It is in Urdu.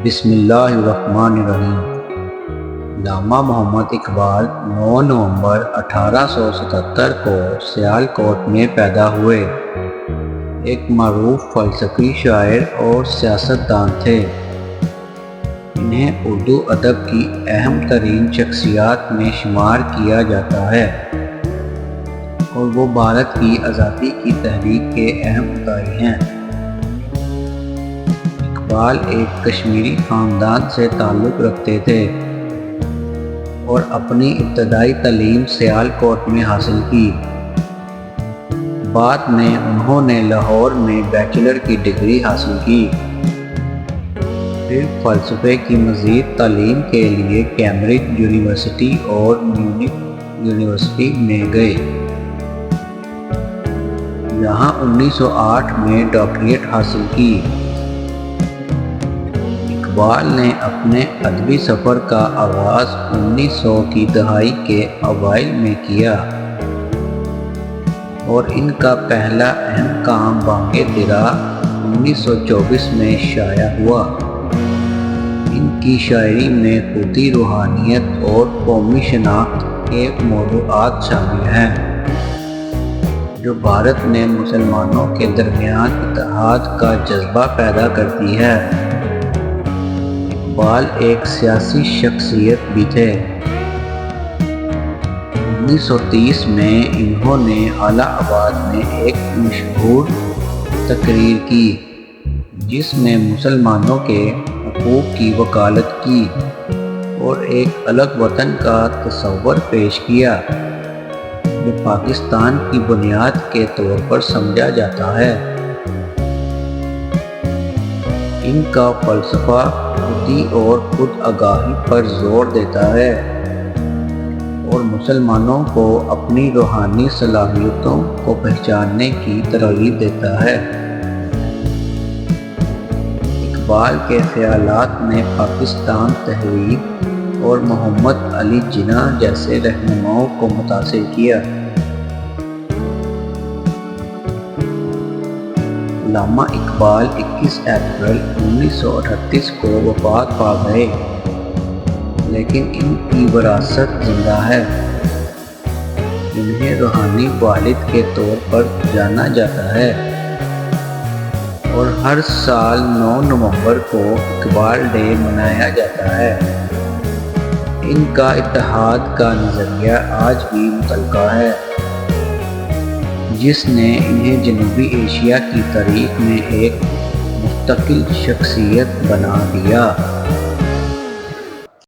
بسم اللہ الرحمن الرحیم۔ علامہ محمد اقبال 9 نومبر 1877 کو سیالکوٹ میں پیدا ہوئے۔ ایک معروف فلسفی شاعر اور سیاستدان تھے۔ انہیں اردو ادب کی اہم ترین شخصیات میں شمار کیا جاتا ہے اور وہ بھارت کی آزادی کی تحریک کے اہم مدعی ہیں۔ اقبال ایک کشمیری خاندان سے تعلق رکھتے تھے اور اپنی ابتدائی تعلیم سیالکوٹ میں حاصل کی۔ بعد میں انہوں نے لاہور میں بیچلر کی ڈگری حاصل کی، پھر فلسفے کی مزید تعلیم کے لیے کیمبرج یونیورسٹی اور میونخ یونیورسٹی میں گئے، جہاں 1908 میں ڈاکٹریٹ حاصل کی۔ اقبال نے اپنے ادبی سفر کا آغاز 1900 کی دہائی کے اوائل میں کیا اور ان کا پہلا اہم کام بانگ درا 1924 میں شائع ہوا۔ ان کی شاعری میں خودی روحانیت اور قومی شناخت کے موضوعات شامل ہیں، جو بھارت میں مسلمانوں کے درمیان اتحاد کا جذبہ پیدا کرتی ہے۔ اقبال ایک سیاسی شخصیت بھی تھے۔ 1930 میں انہوں نے الہ آباد میں ایک مشہور تقریر کی، جس میں مسلمانوں کے حقوق کی وکالت کی اور ایک الگ وطن کا تصور پیش کیا، جو پاکستان کی بنیاد کے طور پر سمجھا جاتا ہے۔ ان کا فلسفہ خودی اور خود آگاہی پر زور دیتا ہے اور مسلمانوں کو اپنی روحانی صلاحیتوں کو پہچاننے کی ترغیب دیتا ہے۔ اقبال کے خیالات نے پاکستان تحریک اور محمد علی جناح جیسے رہنماؤں کو متاثر کیا۔ علامہ اقبال 21 اپریل 1938 کو وفات پا گئے، لیکن ان کی وراثت زندہ ہے۔ انہیں روحانی والد کے طور پر جانا جاتا ہے اور ہر سال 9 نومبر کو اقبال ڈے منایا جاتا ہے۔ ان کا اتحاد کا نظریہ آج بھی متعلقہ ہے، جس نے انہیں جنوبی ایشیا کی تاریخ میں ایک مستقل شخصیت بنا دیا۔